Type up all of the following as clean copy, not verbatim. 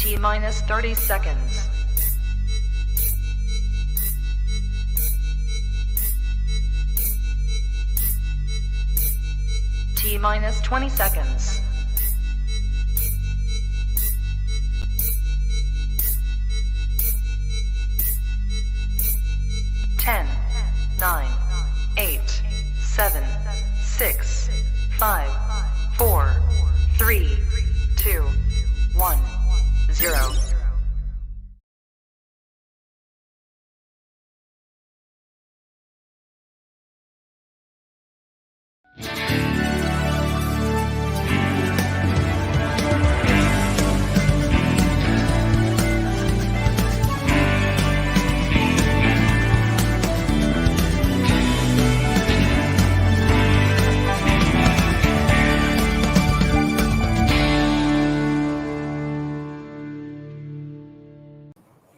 T-minus 30 seconds. T-minus 20 seconds. 10, 9, 8, 7, 6, 5, 4, 3, 2, 1, 0.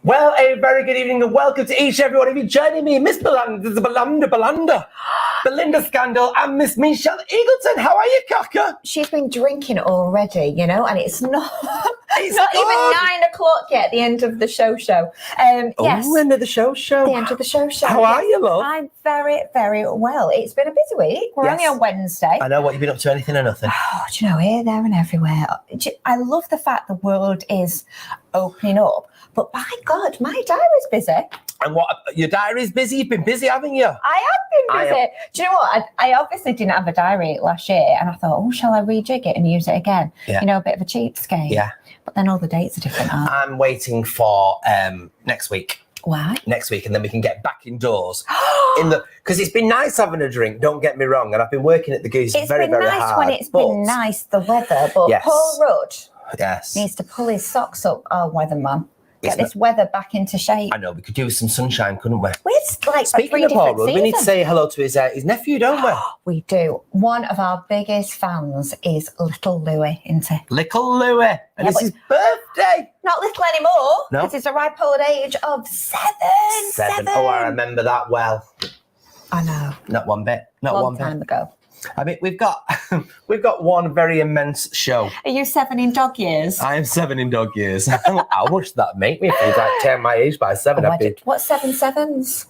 Well, a very good evening and welcome to each and every one of you joining me, Miss Belinda, Belinda Scandal, and Miss Michelle Eagleton. How are you, Cocker? She's been drinking already, you know, and it's not It's not good. even 9 o'clock yet, the end of the show. Yes. End of the show. The end of the show. How are you, love? I'm very, very well. It's been a busy week. We're only on Wednesday. I know. What you've been up to, anything or nothing? Oh, do you know, here, there and everywhere. I love the fact the world is opening up, but by God, my diary's busy. And what, your diary's busy? You've been busy, haven't you? I have been busy. Do you know what? I obviously didn't have a diary last year, and I thought, oh, shall I rejig it and use it again? Yeah. You know, a bit of a cheapskate. Yeah. But then all the dates are different, aren't they? I'm waiting for next week. Why? Next week, and then we can get back indoors. Because it's been nice having a drink, don't get me wrong, and I've been working at the Goose very, very hard. It's been nice when it's been nice, the weather, but Yes. Paul Rudd Yes. needs to pull his socks up, our weatherman. Get this weather back into shape. I know, we could do with some sunshine, couldn't we? We're like Speaking of Paul Rudd, we need to say hello to his nephew, don't we? We do. One of our biggest fans is Little Louis, isn't he? Little Louis. And it's his birthday. Not little anymore. No. Because he's a ripe old age of 7. 7. Oh, I remember that well. I know. Not one bit. Not Long one bit. time ago. I mean, we've got one very immense show. Are you 7 in dog years? I am 7 in dog years. How much does that make me? If you like turn my age by 7, I'd be... What's 7 sevens?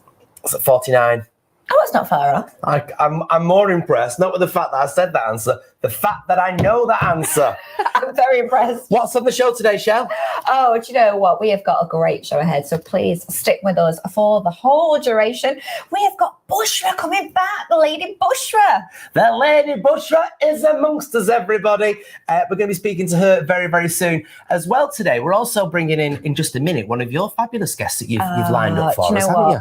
49. Oh, that's not far off. I'm more impressed, not with the fact that I said that answer, the fact that I know that answer. I'm very impressed. What's on the show today, Shell? Oh, do you know what? We have got a great show ahead, so please stick with us for the whole duration. We have got Bushra coming back, the Lady Bushra. The Lady Bushra is amongst us, everybody. We're going to be speaking to her very, very soon. As well today, we're also bringing in just a minute, one of your fabulous guests that you've lined up for us, haven't you?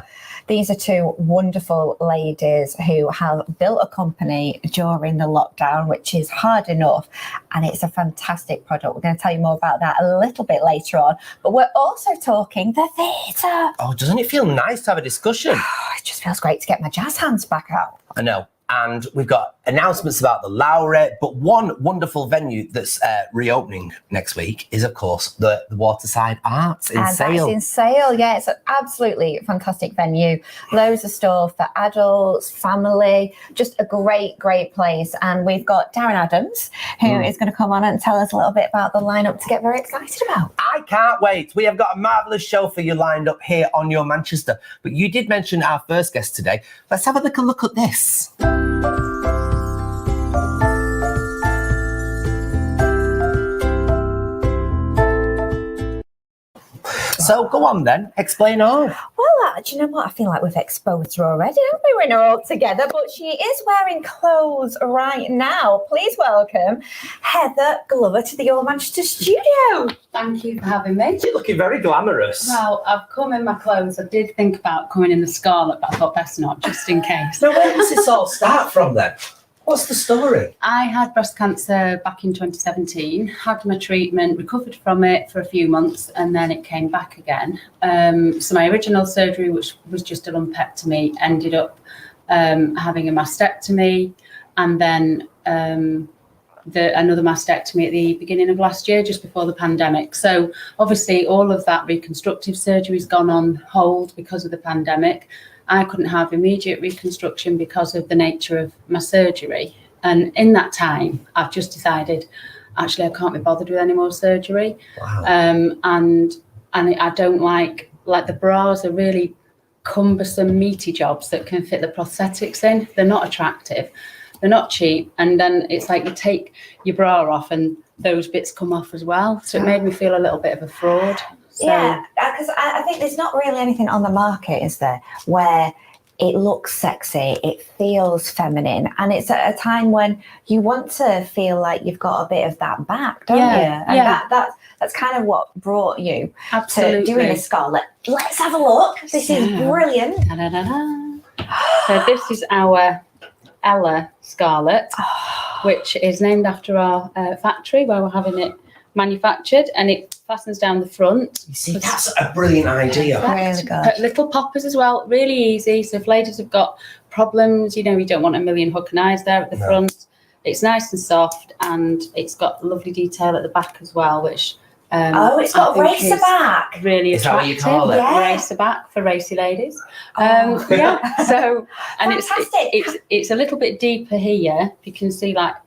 These are two wonderful ladies who have built a company during the lockdown, which is hard enough, and it's a fantastic product. We're going to tell you more about that a little bit later on, but we're also talking the theatre. Oh, doesn't it feel nice to have a discussion? It just feels great to get my jazz hands back out. I know. And we've got announcements about the Lowry, but one wonderful venue that's reopening next week is, of course, the Waterside Arts in Sale. That's in Sale, yeah. It's an absolutely fantastic venue. Loads of stuff for adults, family, just a great, great place. And we've got Darren Adams, who is going to come on and tell us a little bit about the lineup to get very excited about. I can't wait. We have got a marvellous show for you lined up here on Your Manchester. But you did mention our first guest today. Let's have a little look at this. So go on then, explain all. Well, do you know what? I feel like we've exposed her already, haven't we? We're all together, but she is wearing clothes right now. Please welcome Heather Glover to the Your Manchester studio. Thank you for having me. You're looking very glamorous. Well, I've come in my clothes. I did think about coming in the Skarlette, but I thought best not, just in case. So where does this all start from then? What's the story? I had breast cancer back in 2017, had my treatment, recovered from it for a few months, and then it came back again. So my original surgery, which was just a lumpectomy, ended up having a mastectomy, and then another mastectomy at the beginning of last year, just before the pandemic. So obviously all of that reconstructive surgery has gone on hold because of the pandemic. I couldn't have immediate reconstruction because of the nature of my surgery. And in that time, I've just decided, actually, I can't be bothered with any more surgery. Wow. And I don't like the bras are really cumbersome, meaty jobs that can fit the prosthetics in. They're not attractive. They're not cheap. And then it's like you take your bra off and those bits come off as well. So it made me feel a little bit of a fraud. So, yeah, because I think there's not really anything on the market, is there, where it looks sexy, it feels feminine, and it's at a time when you want to feel like you've got a bit of that back, don't you? And that's kind of what brought you to doing this, Skarlette. Let's have a look. This is brilliant. So this is our Ella Skarlette, which is named after our factory where we're having it manufactured, and it fastens down the front. You see, that's a brilliant idea. Really good. Put little poppers as well, really easy. So if ladies have got problems, you don't want a million hook and eyes there at the front. It's nice and soft, and it's got lovely detail at the back as well, which it's got a racer back. Really is that attractive. what you call it? Yeah. Racer back for racy ladies. Oh. So and Fantastic. it's a little bit deeper here. You can see that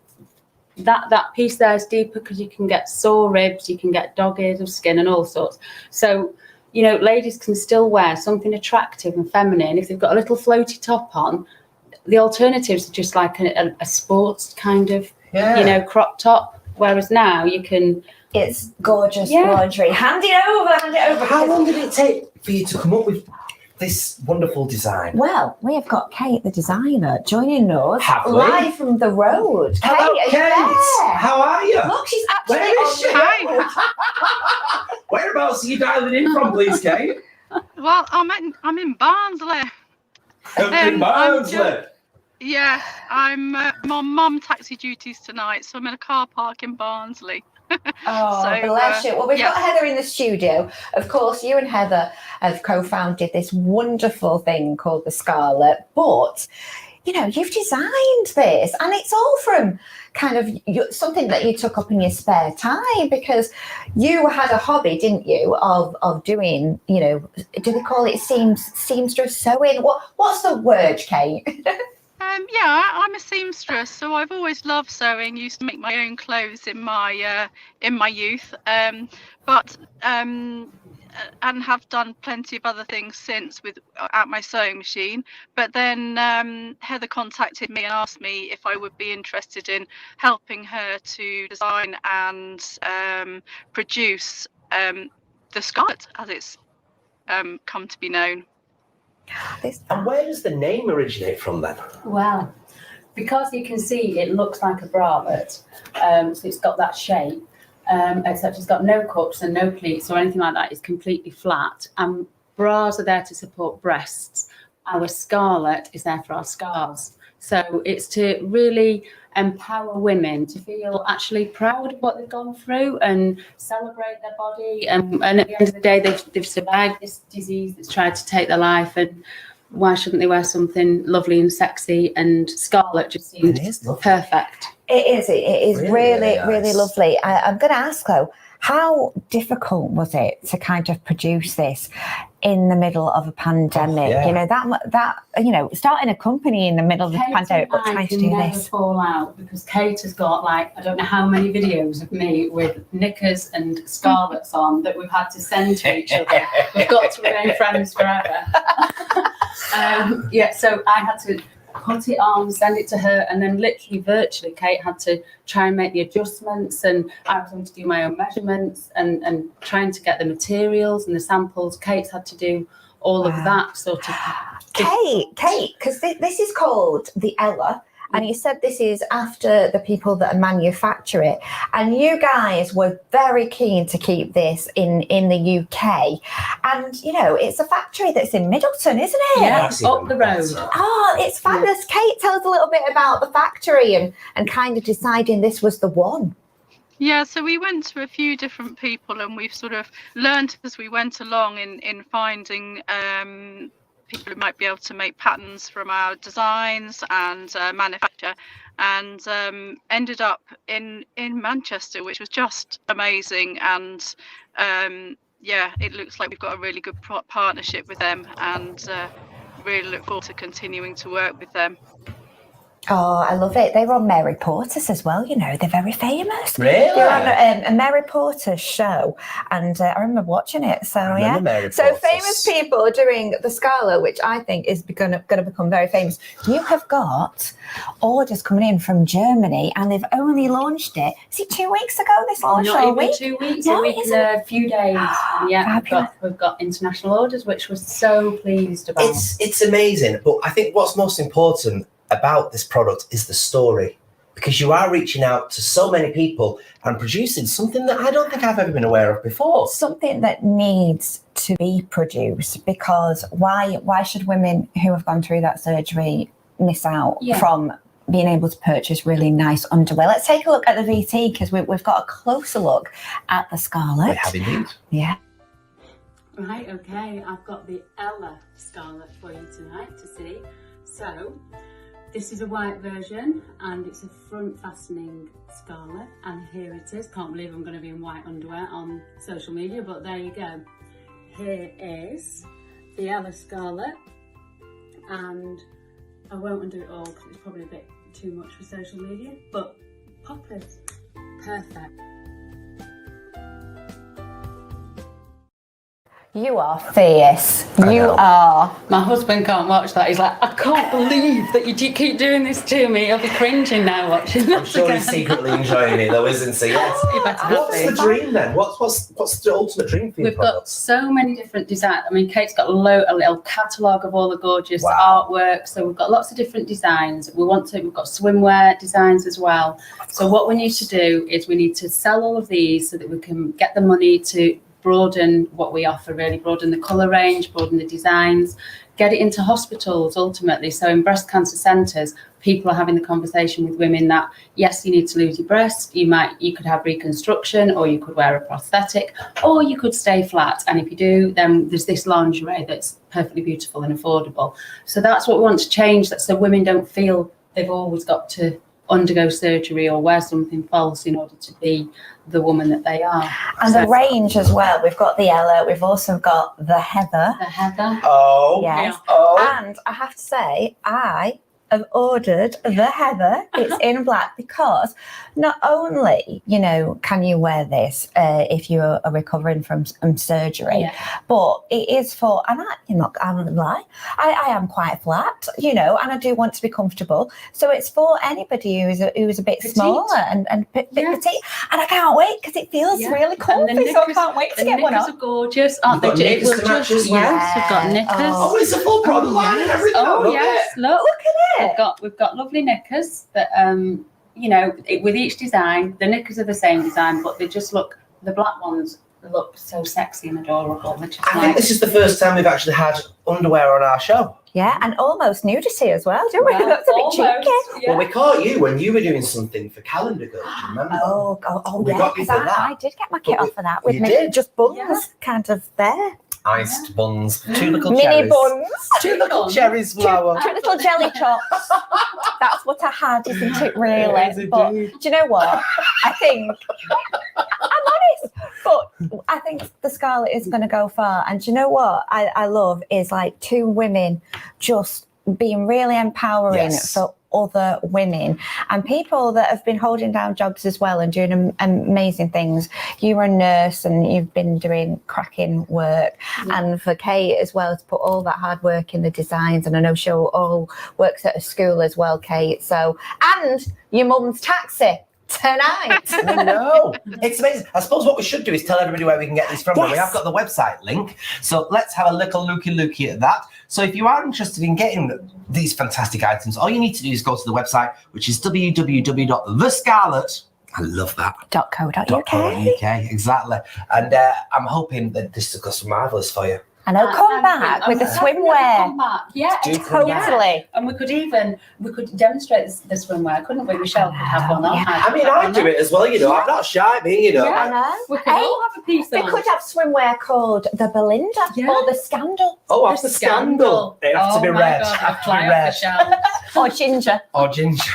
piece there is deeper because you can get sore ribs, you can get dog ears of skin and all sorts. So, ladies can still wear something attractive and feminine. If they've got a little floaty top on, the alternatives are just like a sports kind of, crop top. Whereas now you can... It's gorgeous lingerie. Hand it over. How long did it take for you to come up with this wonderful design? Well, we have got Kate, the designer, joining us Have we? live from the road. Hello, Kate, Kate. are you there? How are you? Look, she's actually Where is she? Hi. Whereabouts are you dialing in from, please, Kate? Well, I'm in Barnsley. In Barnsley. Yeah, I'm on mum taxi duties tonight, so I'm in a car park in Barnsley. Oh, So, bless you. Well, we've yeah. got Heather in the studio. Of course, you and Heather have co-founded this wonderful thing called the Skarlette, but you've designed this, and it's all from kind of something that you took up in your spare time, because you had a hobby, didn't you, of doing, do they call it seamstress sewing? What's the word, Kate? Yeah, I'm a seamstress, so I've always loved sewing. Used to make my own clothes in my youth, but and have done plenty of other things since at my sewing machine. But then Heather contacted me and asked me if I would be interested in helping her to design and produce the Skarlette, as it's come to be known. And where does the name originate from then? Well, because you can see it looks like a bralette, so it's got that shape, except it's got no cups and no pleats or anything like that. It's completely flat, and bras are there to support breasts. Our Skarlette is there for our scars. So it's to really empower women to feel actually proud of what they've gone through and celebrate their body. And at the end of the day, they've survived this disease that's tried to take their life. And why shouldn't they wear something lovely and sexy? And Skarlette just seems perfect. It is really nice. lovely. I'm going to ask though, how difficult was it to kind of produce this in the middle of a pandemic? That starting a company in the middle of the pandemic, but trying to do never this. Fall out, because Kate has got I don't know how many videos of me with knickers and Skarlettes on that we've had to send to each other. We've got to remain friends forever. So I had to put it on, send it to her, and then literally virtually Kate had to try and make the adjustments, and I was going to do my own measurements and trying to get the materials and the samples. Kate's had to do all of that sort of. Kate, because this is called the Ella, and you said this is after the people that manufacture it, and you guys were very keen to keep this in the UK, and it's a factory that's in Middleton, isn't it? Yeah, up the road. Oh, it's fabulous. Yeah. Kate, tell us a little bit about the factory and kind of deciding this was the one. Yeah, so we went to a few different people, and we've sort of learned as we went along in finding people who might be able to make patterns from our designs and manufacture, and ended up in Manchester, which was just amazing. And it looks like we've got a really good partnership with them, and really look forward to continuing to work with them. Oh, I love it. They were on Mary Porter's as well, you know. They're very famous. Really? They were on a Mary Porter's show, and I remember watching it. So, remember Mary So Porter's. famous people doing the Skarlette, which I think is going to become very famous. You have got orders coming in from Germany, and they've only launched it. Is it 2 weeks ago this launched? Not or a even week? 2 weeks, No, a week it and a few days. Yeah, Fabulous. we've got international orders, which we're so pleased about. It's amazing, but I think what's most important about this product is the story, because you are reaching out to so many people and producing something that I don't think I've ever been aware of before. Something that needs to be produced, because why should women who have gone through that surgery miss out from being able to purchase really nice underwear? Let's take a look at the VT, because we've got a closer look at the Skarlette. We have indeed. Yeah. Right, okay, I've got the Ella Skarlette for you tonight to see. So, this is a white version, and it's a front fastening Skarlette, and here it is. Can't believe I'm going to be in white underwear on social media, but there you go. Here is the Ella Skarlette, and I won't undo it all because it's probably a bit too much for social media, but poppers, perfect. You are fierce. I You know. are. My husband can't watch that. He's like, I can't believe that you keep doing this to me. He'll be cringing now watching I'm that sure again. he's secretly enjoying it though, isn't he? Yes. You better have What's it. the dream then? What's the ultimate dream for your We've got products? so many different designs. I mean, Kate's got a little catalogue of all the gorgeous Wow. artwork. So we've got lots of different designs. We've got swimwear designs as well. So what we need to do is we need to sell all of these so that we can get the money to broaden what we offer, really broaden the colour range, broaden the designs, get it into hospitals ultimately. So in breast cancer centres, people are having the conversation with women that, yes, you need to lose your breast, you could have reconstruction, or you could wear a prosthetic, or you could stay flat. And if you do, then there's this lingerie that's perfectly beautiful and affordable. So that's what we want to change, that so women don't feel they've always got to undergo surgery or wear something false in order to be the woman that they are. And So the range as well. We've got the Ella. We've also got the Heather. the Heather. Oh. Yes. Oh. And I have to say, I have ordered the Heather. It's in black, because not only, can you wear this if you are recovering from surgery, but it is for, and I'm not going to lie, I am quite flat, and I do want to be comfortable. So it's for anybody who's a bit Petite. smaller and bit petite. And I can't wait, because it feels really comfy. So I can't wait to get one The on. knickers are gorgeous, aren't You've got they? knickers to match as well? Yes, we've got knickers. Oh, it's a full product line and everything. I Oh love yes, it. look Look at it. we've got lovely knickers that with each design, the knickers are the same design, but they just look, the black ones look so sexy and adorable. They're just I think this is the first time we've actually had underwear on our show. Yeah, and almost nudity as well, don't we? Well, That's a bit cheeky. almost, yeah. Well, we caught you when you were doing something for Calendar Girls, do you remember? Oh, We yeah, got you 'cause for that. I did get my kit But off for that with you me did? just buns Yeah. kind of there. Iced buns, 2 little Mini cherries. buns. 2 little buns. cherries flower. Two little jelly chops. That's what I had, isn't it, really? It is But indeed. do you know what? I think, I'm honest, but I think the Skarlette is going to go far. And do you know what I love is like 2 women just being really empowering Yes. for other women and people that have been holding down jobs as well and doing amazing things. You're a nurse and you've been doing cracking work, and for Kate as well to put all that hard work in the designs, and I know she all works at a school as well, Kate. So, and your mum's taxi tonight. I know. It's amazing. I suppose what we should do is tell everybody where we can get these from. Yes. We have got the website link. So let's have a little looky at that. So if you are interested in getting these fantastic items, all you need to do is go to the website, which is www.theskarlette. I love that. .co.uk. Exactly. And I'm hoping that this is going to be marvellous for you. And I'll come back with the swimwear. Come back. Yeah, Do come back. Totally. And we could demonstrate the swimwear, couldn't we? Michelle could have one on. Yeah. I mean, I do it as well, I'm not shy, Yeah. I know. We could all have a piece They on. could have swimwear called the Belinda Yeah. or the Scandal Oh, The that's the scandal. It has to be my red. God, Have to fly be off the red. shelf. or ginger. Or ginger.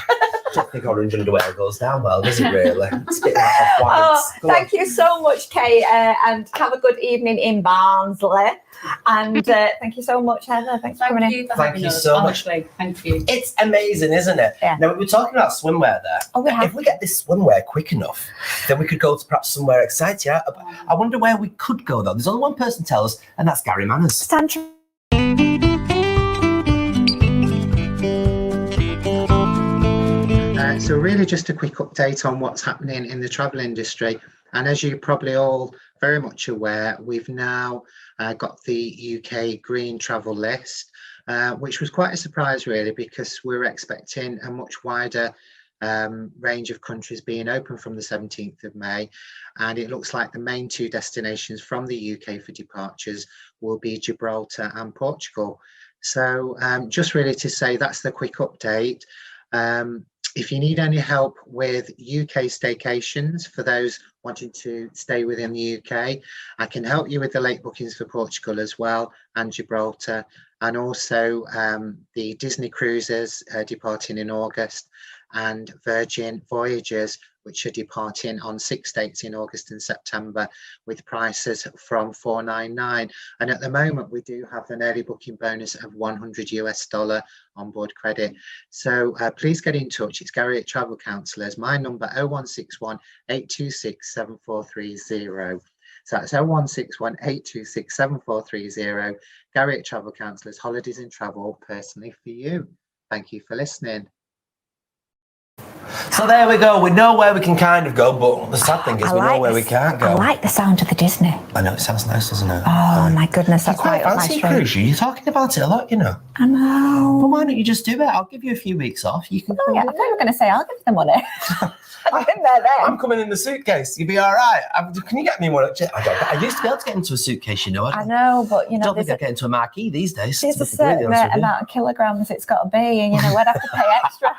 don't think orange underwear goes down well, does it really? It's a bit like off-white. Thank you so much, Kate, and have a good evening in Barnsley. And thank you so much, Heather. Thanks for coming in. Thank you so much. Thank you. It's amazing, isn't it? Yeah. Now, we were talking about swimwear there. Oh, we have. If we get this swimwear quick enough, then we could go to perhaps somewhere exciting. I wonder where we could go, though. There's only one person to tell us, and that's Gary Manners. Sandra. So really just a quick update on what's happening in the travel industry. And as you're probably all very much aware, we've now got the UK Green Travel List, which was quite a surprise really, because we're expecting a much wider range of countries being open from the 17th of May. And it looks like the main two destinations from the UK for departures will be Gibraltar and Portugal. So just really to say that's the quick update. If you need any help with UK staycations for those wanting to stay within the UK, I can help you with the late bookings for Portugal as well, and Gibraltar, and also the Disney cruises departing in August, and Virgin Voyages, which are departing on 6 dates in August and September with prices from $499. And at the moment, we do have an early booking bonus of $100 on board credit. So please get in touch. It's Gary at Travel Counsellors. My number 0161 826 7430. So that's 0161 826 7430. Gary at Travel Counsellors, holidays and travel personally for you. Thank you for listening. So there we go. We know where we can kind of go, but the sad thing is we know where we can't go. I like the sound of the Disney. I know, it sounds nice, doesn't it? Oh my goodness, that's quite right up my fancy street. cruise. You're talking about it a lot, you know. I know. Well, why don't you just do it? I'll give you a few weeks off. You can. Oh yeah, I thought you were going to say I'll give them money. I've been there then. I'm coming in the suitcase. You'll be all right. Can you get me one? I used to be able to get into a suitcase, you know. I know, but you know, don't think I get into a marquee these days. There's a certain amount of kilograms it's got to be, and you know, I'd have to pay extra.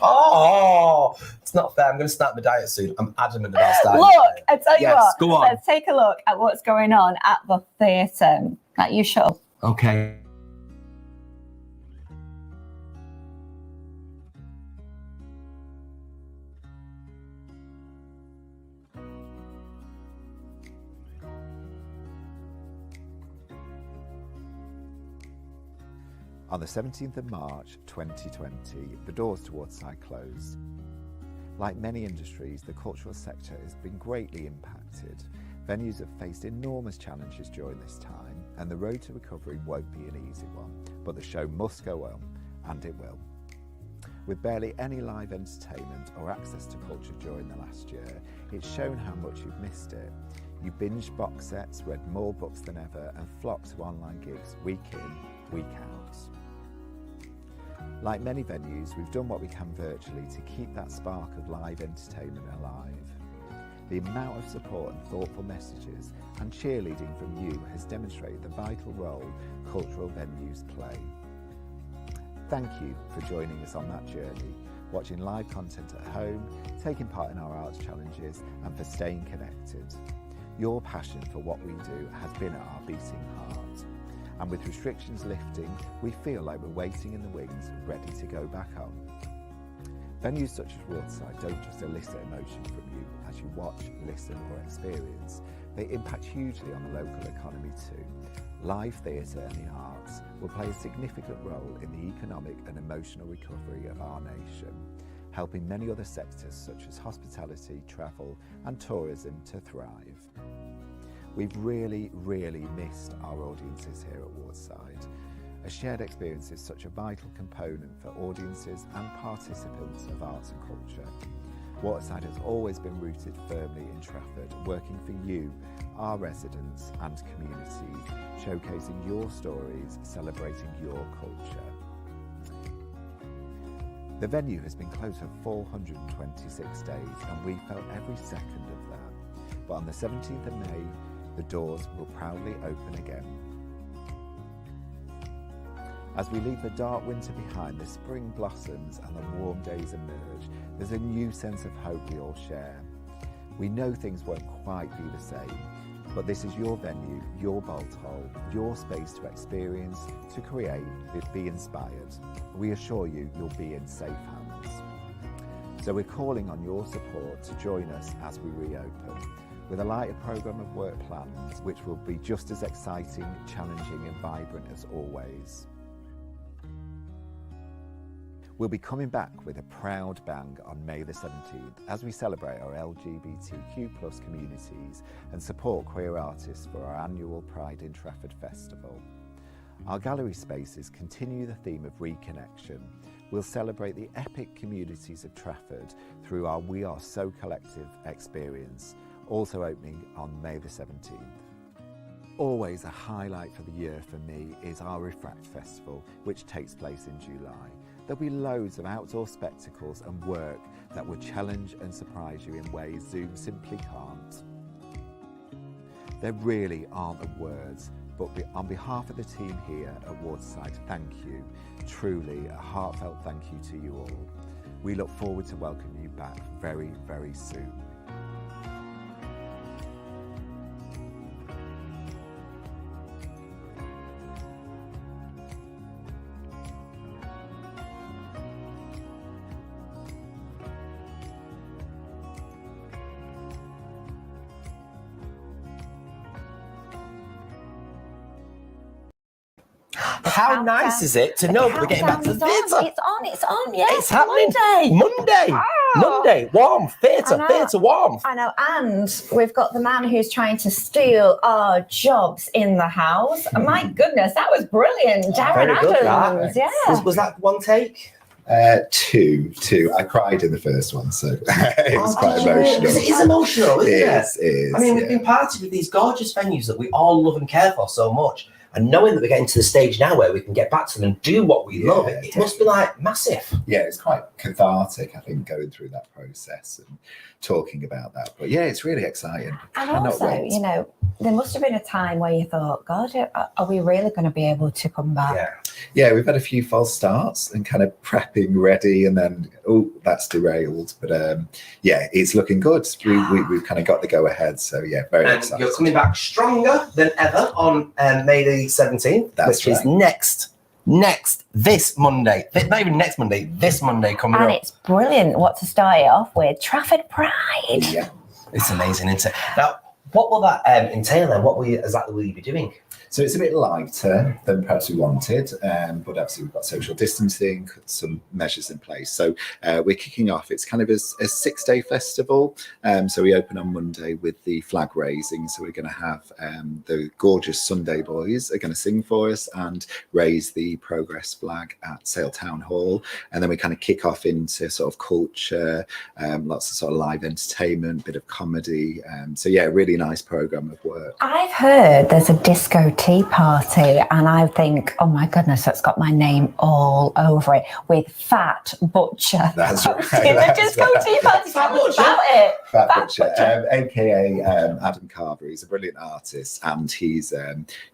Oh, it's not fair. I'm going to start my diet soon. I'm adamant about starting. Look, I tell you what. Go on. Let's take a look at what's going on at the theatre. Like, you shut up. Okay. On the 17th of March 2020, the doors to Waterside closed. Like many industries, the cultural sector has been greatly impacted. Venues have faced enormous challenges during this time, and the road to recovery won't be an easy one, but the show must go on, and it will. With barely any live entertainment or access to culture during the last year, it's shown how much you've missed it. You binged box sets, read more books than ever, and flocked to online gigs week in, week out. Like many venues, we've done what we can virtually to keep that spark of live entertainment alive. The amount of support and thoughtful messages and cheerleading from you has demonstrated the vital role cultural venues play. Thank you for joining us on that journey, watching live content at home, taking part in our arts challenges, and for staying connected. Your passion for what we do has been at our beating heart. And with restrictions lifting, we feel like we're waiting in the wings, ready to go back on. Venues such as Waterside don't just elicit emotion from you as you watch, listen or experience. They impact hugely on the local economy too. Live theatre and the arts will play a significant role in the economic and emotional recovery of our nation, helping many other sectors such as hospitality, travel and tourism to thrive. We've really missed our audiences here at Waterside. A shared experience is such a vital component for audiences and participants of arts and culture. Waterside has always been rooted firmly in Trafford, working for you, our residents and community, showcasing your stories, celebrating your culture. The venue has been closed for 426 days and we felt every second of that. But on the 17th of May, the doors will proudly open again. As we leave the dark winter behind, the spring blossoms and the warm days emerge. There's a new sense of hope we all share. We know things won't quite be the same, But this is your venue, your bolt hole, your space to experience, to create, be inspired. We assure you, you'll be in safe hands. So we're calling on your support to join us as we reopen, with a lighter programme of work plans, which will be just as exciting, challenging and vibrant as always. We'll be coming back with a proud bang on May the 17th as we celebrate our LGBTQ+ communities and support queer artists for our annual Pride in Trafford Festival. Our gallery spaces continue the theme of reconnection. We'll celebrate the epic communities of Trafford through our We Are So Collective experience, also opening on May the 17th. Always a highlight for the year for me is our Refract Festival, which takes place in July. There'll be loads of outdoor spectacles and work that will challenge and surprise you in ways Zoom simply can't. There really aren't the words, but on behalf of the team here at Waterside, thank you. Truly a heartfelt thank you to you all. We look forward to welcoming you back very, very soon. How nice is it to know that we're getting back to the theatre? It's on, yeah. It's happening. Monday. Monday, warm, theatre warm. I know, and we've got the man who's trying to steal our jobs in the house. My goodness, that was brilliant. Darren Very good, Adams, that. yeah. Was that one take? Two. I cried in the first one, so it was quite emotional. Because it is emotional, isn't it? It is. I mean, we've been parted with these gorgeous venues that we all love and care for so much. And knowing that we're getting to the stage now where we can get back to them and do what we love, it must be like massive. Yeah, it's quite cathartic, I think, going through that process and talking about that. But yeah, it's really exciting. And also, you know, there must have been a time where you thought, God, are we really going to be able to come back? Yeah, we've had a few false starts and kind of prepping ready, and then, oh, that's derailed. But yeah, it's looking good. We've kind of got the go ahead. So yeah, very excited. You're coming back stronger than ever on May the 17th, which is next this Monday. Not even next Monday, this Monday coming up. And it's brilliant. What to start it off with? Trafford Pride. Yeah, it's amazing, isn't it? Now, what will that entail then? What exactly will you be doing? So it's a bit lighter than perhaps we wanted, but obviously we've got social distancing, some measures in place. So we're kicking off. It's kind of a 6-day festival. So we open on Monday with the flag raising. So we're going to have the gorgeous Sunday Boys are going to sing for us and raise the progress flag at Sale Town Hall. And then we kind of kick off into sort of culture, lots of sort of live entertainment, bit of comedy. So yeah, really nice programme of work. I've heard there's a disco tea party, and I think, oh my goodness, that's got my name all over it, with Fat Butcher. That's right. The disco tea party. Fat Butcher. AKA Adam Carver. He's a brilliant artist, and he's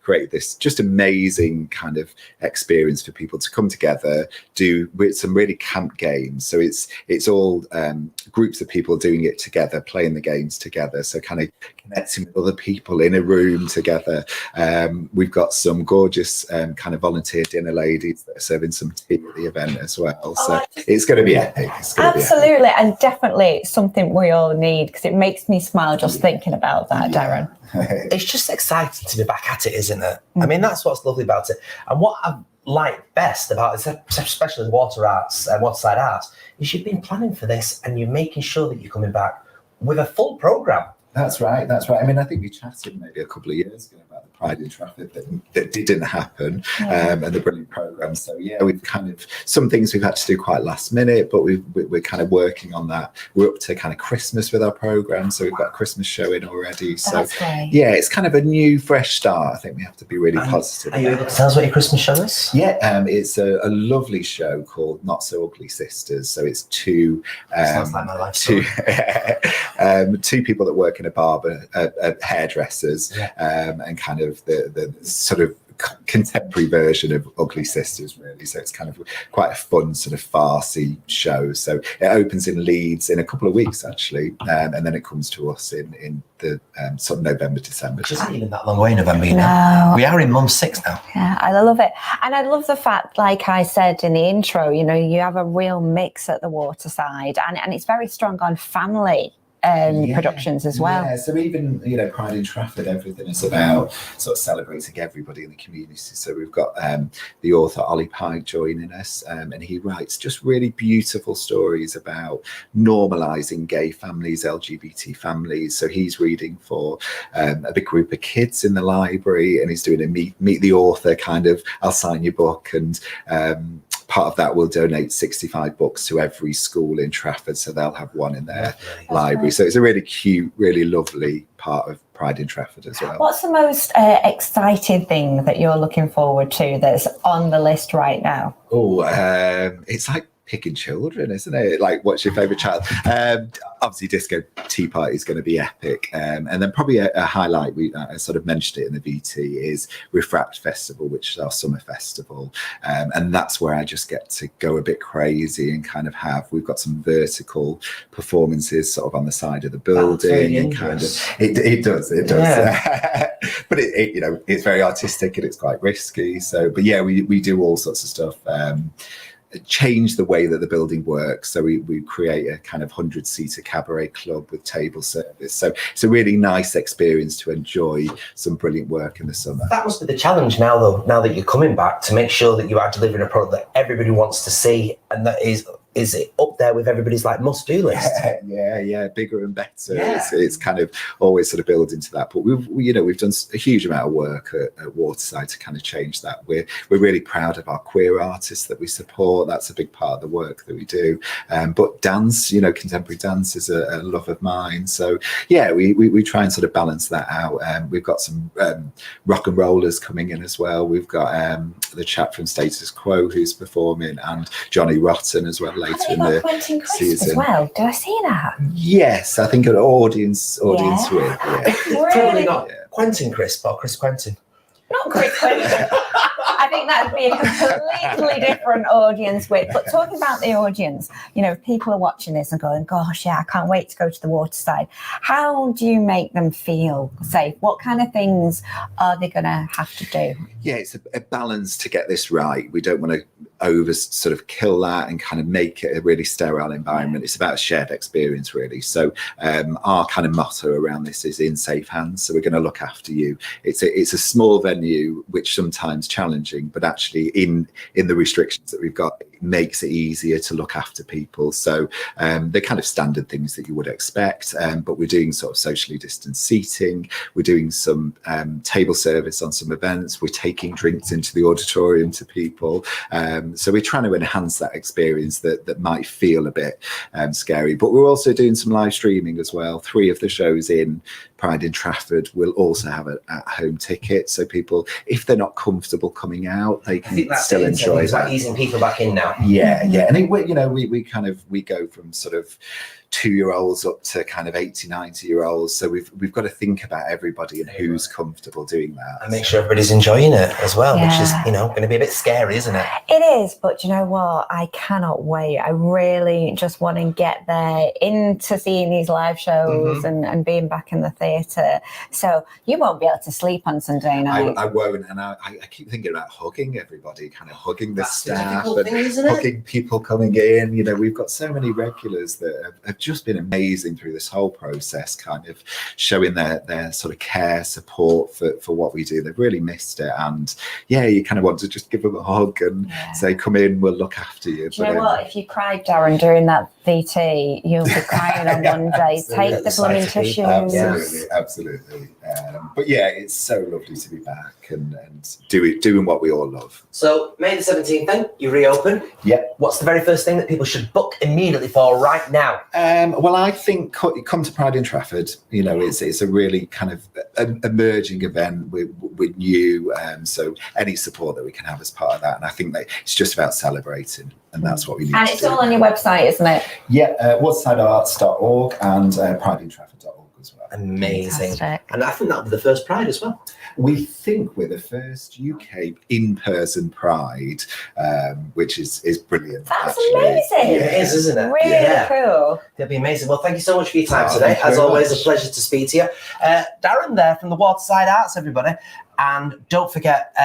created this just amazing kind of experience for people to come together, do with some really camp games. So it's all groups of people doing it together, playing the games together. So kind of connecting with other people in a room together. We've got some gorgeous kind of volunteer dinner ladies that are serving some tea at the event as well. So it's going to be epic. Absolutely, and definitely something we all need, because it makes me smile just thinking about that, Darren. It's just exciting to be back at it, isn't it? I mean, that's what's lovely about it. And what I've liked best about it, especially Waterside Arts, is you've been planning for this and you're making sure that you're coming back with a full programme. That's right. I mean, I think we chatted maybe a couple of years ago about the Pride in Trafford that didn't happen, and the brilliant programme. So yeah, we've kind of, some things we've had to do quite last minute, but we're kind of working on that. We're up to kind of Christmas with our programme, so we've got a Christmas show in already. So yeah, it's kind of a new, fresh start. I think we have to be really positive. Are you able to tell us what your Christmas show is? Yeah, it's a lovely show called Not So Ugly Sisters. So it's two sounds like my life story. Two people that work in a barber, hairdressers, and kind of the sort of contemporary version of Ugly Sisters, really. So it's kind of quite a fun sort of farcy show. So it opens in Leeds in a couple of weeks, actually, and then it comes to us in the sort of November, December. Which isn't even that long away, November, you know. No. We are in month 6 now. Yeah, I love it. And I love the fact, like I said in the intro, you know, you have a real mix at the Waterside, and it's very strong on family productions as well. Yeah, so even, you know, Pride in Trafford, everything is about sort of celebrating everybody in the community. So we've got the author Ollie Pike joining us, and he writes just really beautiful stories about normalising gay families, LGBT families. So he's reading for a big group of kids in the library, and he's doing a meet the author kind of, I'll sign your book, and part of that will donate 65 books to every school in Trafford, so they'll have one in their library. So it's a really cute, really lovely part of Pride in Trafford as well. What's the most exciting thing that you're looking forward to that's on the list right now? Oh, it's like picking children, isn't it? Like, what's your favourite child? Obviously, Disco Tea Party is going to be epic. And then probably a highlight, I sort of mentioned it in the VT, is Refract Festival, which is our summer festival. And that's where I just get to go a bit crazy and kind of we've got some vertical performances sort of on the side of the building. And kind of, it does. Yeah. But it, you know, it's very artistic and it's quite risky. So, but yeah, we do all sorts of stuff. Change the way that the building works. So we create a kind of 100-seater cabaret club with table service. So it's a really nice experience to enjoy some brilliant work in the summer. That must be the challenge now, though, now that you're coming back, to make sure that you are delivering a product that everybody wants to see and that is it up there with everybody's like must-do list? Yeah, bigger and better. Yeah. It's kind of always sort of build into that. But we've done a huge amount of work at Waterside to kind of change that. We're really proud of our queer artists that we support. That's a big part of the work that we do. But dance, you know, contemporary dance is a love of mine. So yeah, we try and sort of balance that out. We've got some rock and rollers coming in as well. We've got the chap from Status Quo who's performing, and Johnny Rotten as well later in the season as well. Do I see that? Yes, I think an audience with. Yeah. It's probably not Quentin Crisp or Chris Quentin. Not Chris Quentin. I think that would be a completely different audience width. But talking about the audience, you know, if people are watching this and going, gosh, yeah, I can't wait to go to the Waterside. How do you make them feel safe? What kind of things are they going to have to do? Yeah, it's a balance to get this right. We don't want to over sort of kill that and kind of make it a really sterile environment. It's about a shared experience, really. So our kind of motto around this is in safe hands. So we're going to look after you. It's a small venue, which sometimes challenging, but actually in the restrictions that we've got, it makes it easier to look after people. So they're kind of standard things that you would expect, but we're doing sort of socially distanced seating. We're doing some table service on some events. We're taking drinks into the auditorium to people. So we're trying to enhance that experience that might feel a bit scary. But we're also doing some live streaming as well. 3 of the shows in Pride in Trafford will also have an at-home ticket. So people, if they're not comfortable coming out, they can still enjoy that. Like easing people back in now. Yeah. And we go from sort of 2-year-olds up to kind of 80, 90-year-olds. So we've got to think about everybody and who's comfortable doing that. And make sure everybody's enjoying it as well, which is, you know, going to be a bit scary, isn't it? It is, but you know what? I cannot wait. I really just want to get there into seeing these live shows and being back in the theatre. So you won't be able to sleep on Sunday night. I won't, and I keep thinking about hugging everybody, kind of hugging the staff and hugging people coming in. You know, we've got so many regulars that have just been amazing through this whole process, kind of showing their sort of care, support for what we do. They've really missed it, and yeah, you kind of want to just give them a hug and say, come in, we'll look after you. Do you know what? If you cried, Darren, during that VT, you'll be crying on Monday. Take the blooming tissues. Absolutely. But yeah, it's so lovely to be back and doing what we all love. So May the 17th then, you reopen. Yeah. What's the very first thing that people should book immediately for right now? Well, I think come to Pride in Trafford. You know, it's a really kind of emerging event with you. So any support that we can have as part of that. And I think that it's just about celebrating. And that's what we need to do. And it's all on your website, isn't it? Yeah, watersidearts.org and prideintrafford.org as well. Amazing. Fantastic. And I think that'll be the first Pride as well. We think we're the first UK in-person Pride, which is brilliant. That's actually. amazing. It is, isn't it? Really Yeah. cool. It'll be amazing. Well, thank you so much for your time Oh, today. thank you As very always, much. a pleasure to speak to you. Darren there from the Waterside Arts, everybody. And don't forget,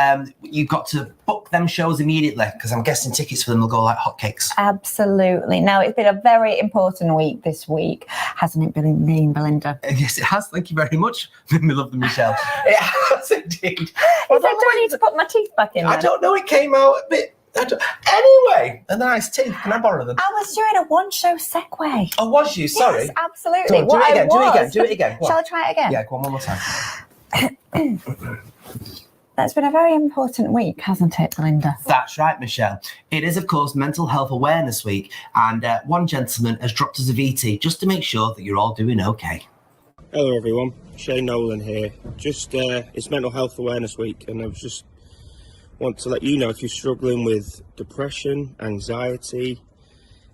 you've got to book them shows immediately because I'm guessing tickets for them will go like hotcakes. Absolutely. Now, it's been a very important week this week, hasn't it, Belinda? Yes, it has. Thank you very much. We love the Michelle. It has indeed. Is that, do I need to put my teeth back in? I then? don't know. It came out a bit. Anyway, a nice teeth. Can I borrow them? I was doing a one-show segue. Oh, was you? Sorry. Yes, absolutely. Go on, do it again. Do it again. Go on. Shall I try it again? Yeah, go on one more time. That's been a very important week, hasn't it, Belinda? That's right, Michelle. It is, of course, Mental Health Awareness Week, and one gentleman has dropped us a VT just to make sure that you're all doing okay. Hello everyone, Shane Nolan here. It's Mental Health Awareness Week, and I just want to let you know if you're struggling with depression, anxiety,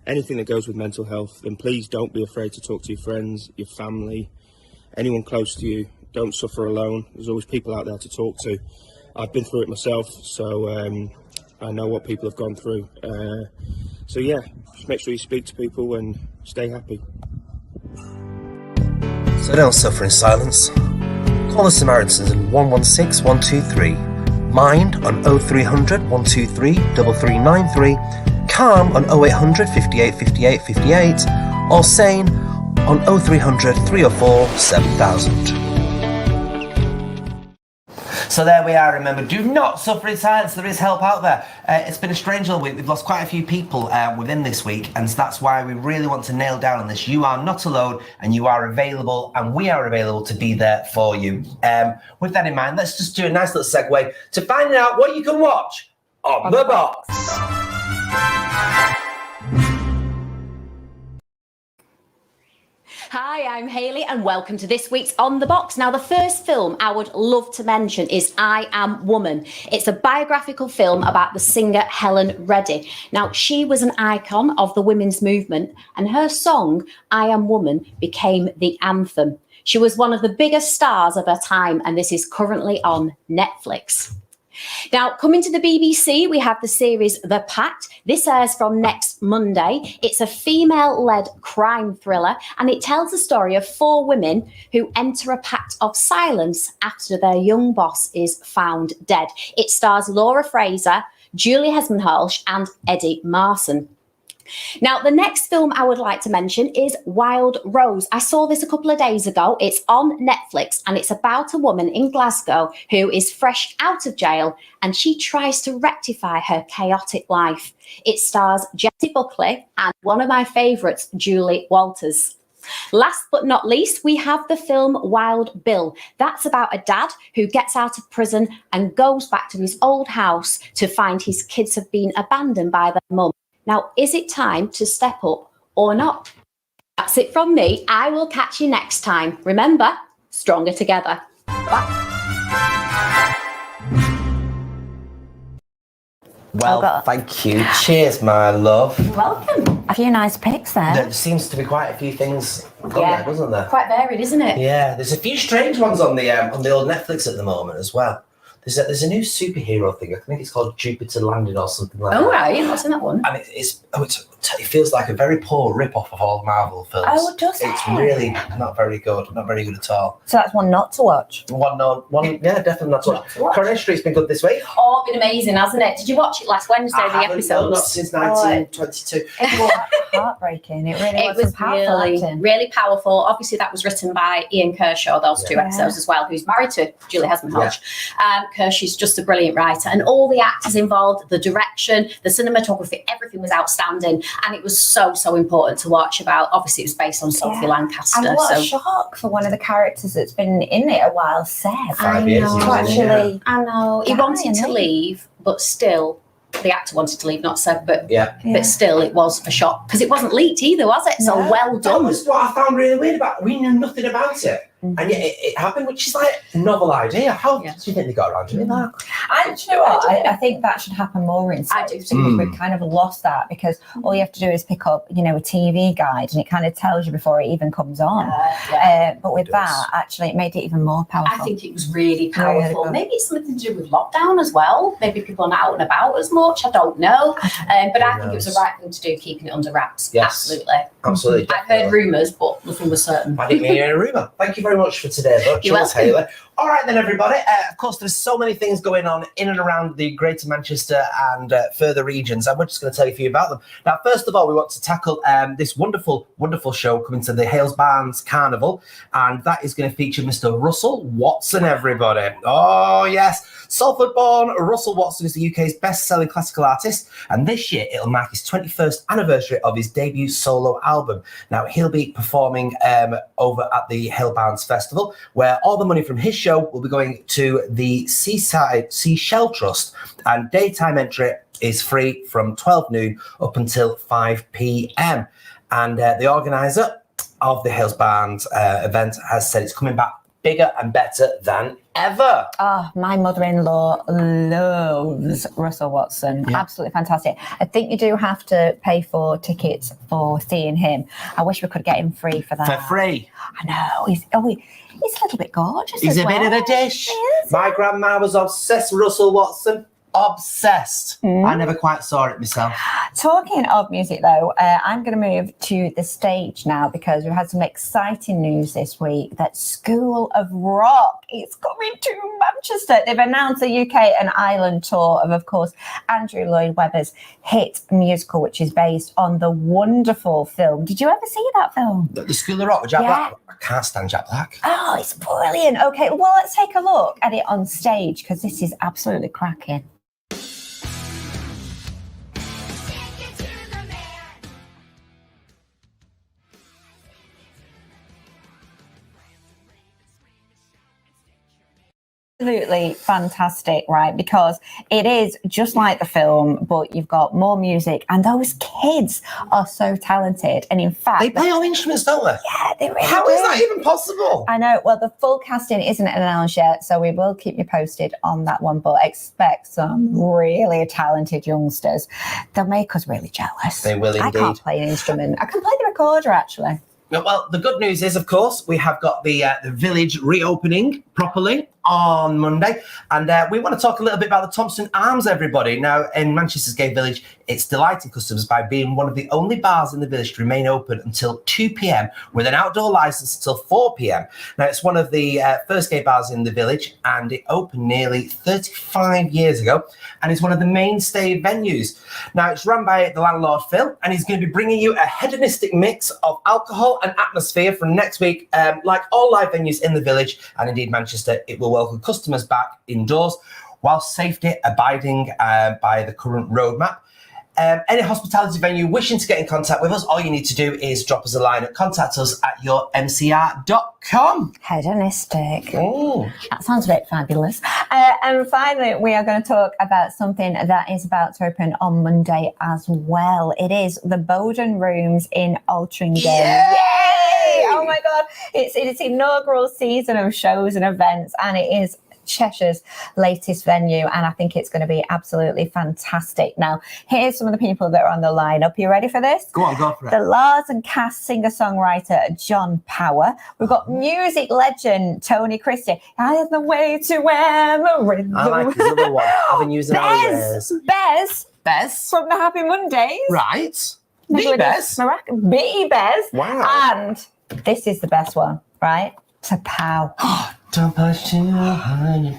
anything that goes with mental health, then please don't be afraid to talk to your friends, your family, anyone close to you. Don't suffer alone. There's always people out there to talk to. I've been through it myself, so I know what people have gone through. So yeah, just make sure you speak to people and stay happy. So don't suffer in silence. Call the Samaritans on 116 123. Mind on 0300 123 3393. Calm on 0800 58 58 58. Or Sane on 0300 304 7000. So there we are. Remember, do not suffer in silence. There is help out there. It's been a strange little week. We've lost quite a few people within this week, and that's why we really want to nail down on this. You are not alone, and you are available, and we are available to be there for you. With that in mind, let's just do a nice little segue to finding out what you can watch on the box. Hi, I'm Hayley and welcome to this week's On The Box. Now, the first film I would love to mention is I Am Woman. It's a biographical film about the singer Helen Reddy. Now, she was an icon of the women's movement and her song, I Am Woman, became the anthem. She was one of the biggest stars of her time, and this is currently on Netflix. Now, coming to the BBC, we have the series The Pact. This airs from next Monday. It's a female-led crime thriller, and it tells the story of 4 women who enter a pact of silence after their young boss is found dead. It stars Laura Fraser, Julie Hesmondhalgh, and Eddie Marsan. Now, the next film I would like to mention is Wild Rose. I saw this a couple of days ago. It's on Netflix, and it's about a woman in Glasgow who is fresh out of jail, and she tries to rectify her chaotic life. It stars Jessie Buckley and one of my favourites, Julie Walters. Last but not least, we have the film Wild Bill. That's about a dad who gets out of prison and goes back to his old house to find his kids have been abandoned by their mum. Now, is it time to step up or not? That's it from me. I will catch you next time. Remember, stronger together. Bye. Well, thank you. Cheers, my love. You're welcome. A few nice picks there. There seems to be quite a few things on there, doesn't there? Quite varied, isn't it? Yeah, there's a few strange ones on the old Netflix at the moment as well. There's a new superhero thing. I think it's called Jupiter Landing or something like that. Oh, right. What's in that one? And it feels like a very poor rip-off of all the Marvel films. Oh, does it? It's really not very good. Not very good at all. So that's one not to watch. Yeah, definitely not to watch. Coronation Street's been good this week. Oh, it's been amazing, hasn't it? Did you watch it last Wednesday, the episodes? No, not since 1922. It was heartbreaking. It really was some powerful acting. Really powerful. Obviously, that was written by Ian Kershaw, those 2 episodes as well, who's married to Julie Hesmondhalgh. Kershaw's just a brilliant writer, and all the actors involved, the direction, the cinematography, everything was outstanding, and it was so important to watch about. Obviously, it was based on Sophie Lancaster. And what a shock for one of the characters that's been in it a while, Seb. 5 years. I know. He wanted to leave, but still, the actor wanted to leave, not Seb, but still, it was a shock because it wasn't leaked either, was it? So well done. That was what I found really weird about it. We knew nothing about it. and yet it happened, which is like a novel idea. How do you think they got around doing that? And do you know what? I think that should happen more in I do soaps too. because we've kind of lost that, because all you have to do is pick up, a TV guide and it kind of tells you before it even comes on. But with that, actually, it made it even more powerful. I think it was really powerful. Really Maybe it's something to do with lockdown as well. Maybe people are not out and about as much. I don't know. But I think it was the right thing to do, keeping it under wraps. Yes. Absolutely. I've heard definitely. rumours, but nothing was certain. I didn't hear a rumour. Thank you very much for today, Butch. You're welcome. Taylor. All right then, everybody. Of course, there's so many things going on in and around the Greater Manchester and further regions, and we're just going to tell you a few about them. Now, first of all, we want to tackle this wonderful, wonderful show coming to the Hales Barns Carnival, and that is going to feature Mr. Russell Watson, everybody. Oh, yes. Salford-born Russell Watson is the UK's best-selling classical artist, and this year it'll mark his 21st anniversary of his debut solo album. Now, he'll be performing over at the Hale Barns Festival, where all the money from his show will be going to the Seashell Trust, and daytime entry is free from 12 noon up until 5 p.m. And the organiser of the Hales Barns event has said it's coming back bigger and better than ever. Oh, my mother-in-law loves Russell Watson. Yeah. Absolutely fantastic. I think you do have to pay for tickets for seeing him. I wish we could get him free for that. For free. I know. He's a little bit gorgeous. He's as a bit well. of a dish. He is. My grandma was obsessed with Russell Watson. Obsessed. I never quite saw it myself. Talking of music, though, I'm going to move to the stage now because we've had some exciting news this week that School of Rock is coming to Manchester. They've announced a UK and Ireland tour of course, Andrew Lloyd Webber's hit musical, which is based on the wonderful film. Did you ever see that film? The School of Rock with Jack Yeah. Black. I can't stand Jack Black. Oh, it's brilliant. Okay, well, let's take a look at it on stage because this is absolutely cracking. Absolutely fantastic, right? Because it is just like the film, but you've got more music, and those kids are so talented. And in fact, They play all instruments, don't they? yeah, they really How do. is that even possible? I know. Well, the full casting isn't announced yet, so we will keep you posted on that one. But expect some really talented youngsters. They'll make us really jealous. They will I indeed. can't play an instrument. I can play the recorder, actually. Well, the good news is, of course, we have got the village reopening properly on Monday. And we want to talk a little bit about the Thompson Arms, everybody. Now, in Manchester's Gay Village, it's delighting customers by being one of the only bars in the village to remain open until 2 p.m. with an outdoor license until 4 p.m. Now, it's one of the first gay bars in the village, and it opened nearly 35 years ago, and it's one of the mainstay venues. Now, it's run by the landlord, Phil, and he's going to be bringing you a hedonistic mix of alcohol and atmosphere from next week. Like all live venues in the village, and indeed Manchester, it will welcome customers back indoors while safety abiding by the current roadmap. Any hospitality venue wishing to get in contact with us, all you need to do is drop us a line at contactus@yourmcr.com. Hedonistic. Oh. That sounds a bit fabulous. And finally, we are going to talk about something that is about to open on Monday as well. It is the Bowden Rooms in Altrincham. Yay! Oh my God. It's its inaugural season of shows and events, and it is Cheshire's latest venue, and I think it's going to be absolutely fantastic. Now, here's some of the people that are on the lineup. You ready for this? Go on, go for The it. Lars and Cass singer-songwriter John Power. We've got music legend Tony Christie. I have the way to Emery. I like this other one. Avenues and Alleyways. Bez from the Happy Mondays. Right. The best. B Bez. Wow. And this is the best one, right? To Pow. Don't push too hard.